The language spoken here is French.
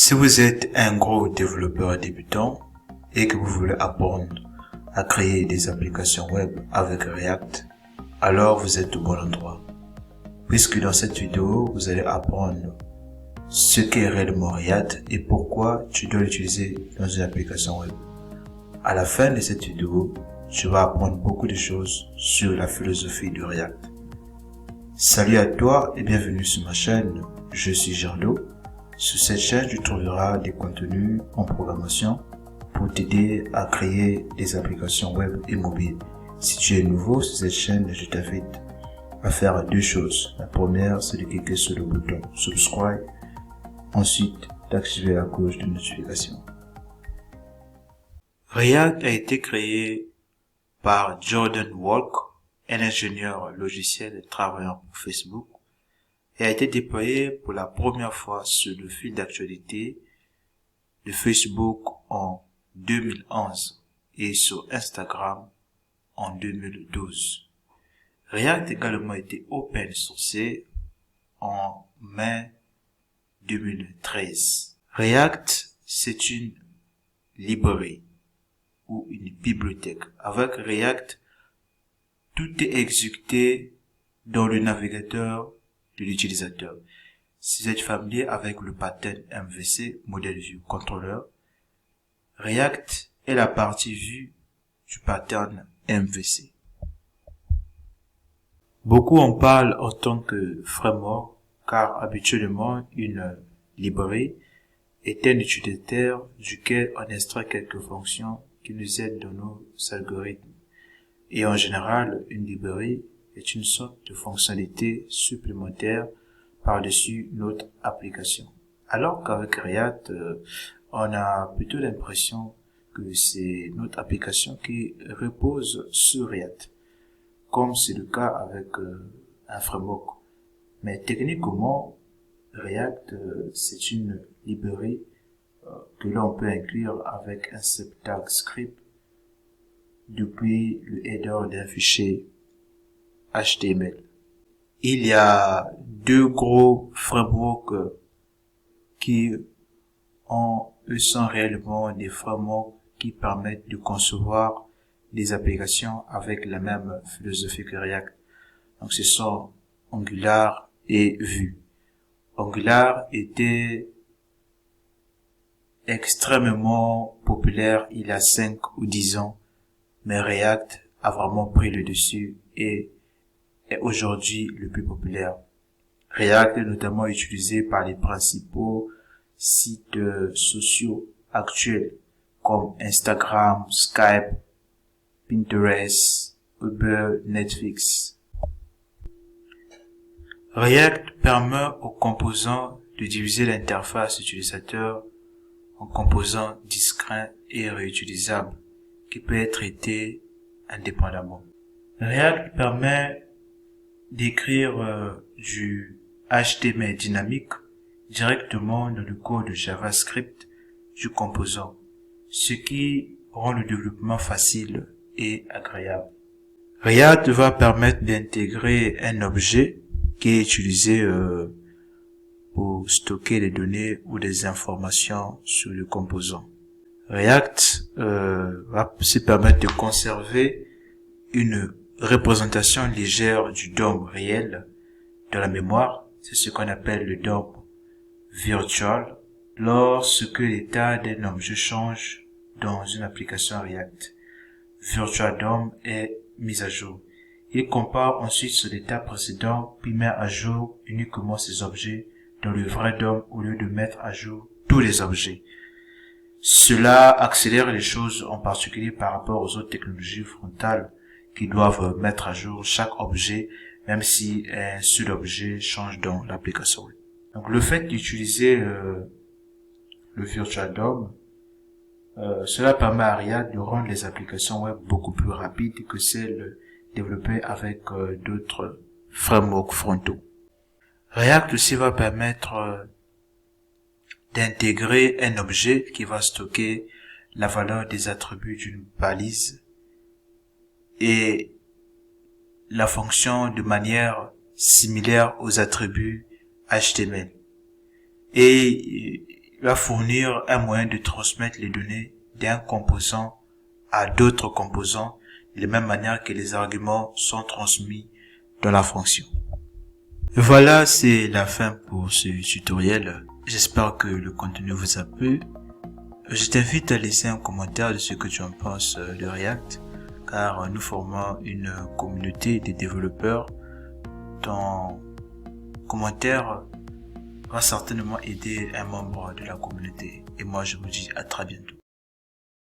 Si vous êtes un gros développeur débutant et que vous voulez apprendre à créer des applications web avec React, alors vous êtes au bon endroit. Puisque dans cette vidéo, vous allez apprendre ce qu'est réellement React et pourquoi tu dois l'utiliser dans une application web. À la fin de cette vidéo, tu vas apprendre beaucoup de choses sur la philosophie de React. Salut à toi et bienvenue sur ma chaîne, je suis Jardo. Sur cette chaîne, tu trouveras des contenus en programmation pour t'aider à créer des applications web et mobiles. Si tu es nouveau sur cette chaîne, je t'invite à faire deux choses. La première, c'est de cliquer sur le bouton subscribe. Ensuite, d'activer la cloche de notification. React a été créé par Jordan Walke, un ingénieur logiciel travaillant pour Facebook, et a été déployé pour la première fois sur le fil d'actualité de Facebook en 2011 et sur Instagram en 2012. React a également été open sourcé en mai 2013. React, c'est une librairie ou une bibliothèque. Avec React, tout est exécuté dans le navigateur de l'utilisateur. Si vous êtes familier avec le pattern MVC, Model View Controller, React est la partie vue du pattern MVC. Beaucoup en parlent en tant que framework, car habituellement une librairie est un utilitaire duquel on extrait quelques fonctions qui nous aident dans nos algorithmes. Et en général, une librairie est une sorte de fonctionnalité supplémentaire par-dessus notre application. Alors qu'avec React, on a plutôt l'impression que c'est notre application qui repose sur React, comme c'est le cas avec un framework. Mais techniquement, React, c'est une librairie que l'on peut inclure avec un syntaxe script depuis le header d'un fichier HTML. Il y a deux gros frameworks qui sont réellement des frameworks qui permettent de concevoir des applications avec la même philosophie que React. Donc ce sont Angular et Vue. Angular était extrêmement populaire il y a 5 ou 10 ans, mais React a vraiment pris le dessus et est aujourd'hui le plus populaire. React est notamment utilisé par les principaux sites sociaux actuels comme Instagram, Skype, Pinterest, Uber, Netflix. React permet aux composants de diviser l'interface utilisateur en composants discrets et réutilisables qui peut être traité indépendamment. React permet d'écrire du HTML dynamique directement dans le code de JavaScript du composant, ce qui rend le développement facile et agréable. React va permettre d'intégrer un objet qui est utilisé pour stocker des données ou des informations sur le composant. React va se permettre de conserver une représentation légère du DOM réel dans la mémoire. C'est ce qu'on appelle le DOM virtual. Lorsque l'état d'un objet change dans une application React, Virtual DOM est mis à jour. Il compare ensuite son état précédent puis met à jour uniquement ces objets dans le vrai DOM au lieu de mettre à jour tous les objets. Cela accélère les choses, en particulier par rapport aux autres technologies frontales qui doivent mettre à jour chaque objet, même si un seul objet change dans l'application. Donc le fait d'utiliser le Virtual DOM, cela permet à React de rendre les applications web beaucoup plus rapides que celles développées avec d'autres frameworks frontaux. React aussi va permettre d'intégrer un objet qui va stocker la valeur des attributs d'une balise et la fonction de manière similaire aux attributs HTML. Et va fournir un moyen de transmettre les données d'un composant à d'autres composants de la même manière que les arguments sont transmis dans la fonction. Voilà, c'est la fin pour ce tutoriel. J'espère que le contenu vous a plu. Je t'invite à laisser un commentaire de ce que tu en penses de React, car nous formons une communauté de développeurs. Ton commentaire va certainement aider un membre de la communauté. Et moi, je vous dis à très bientôt.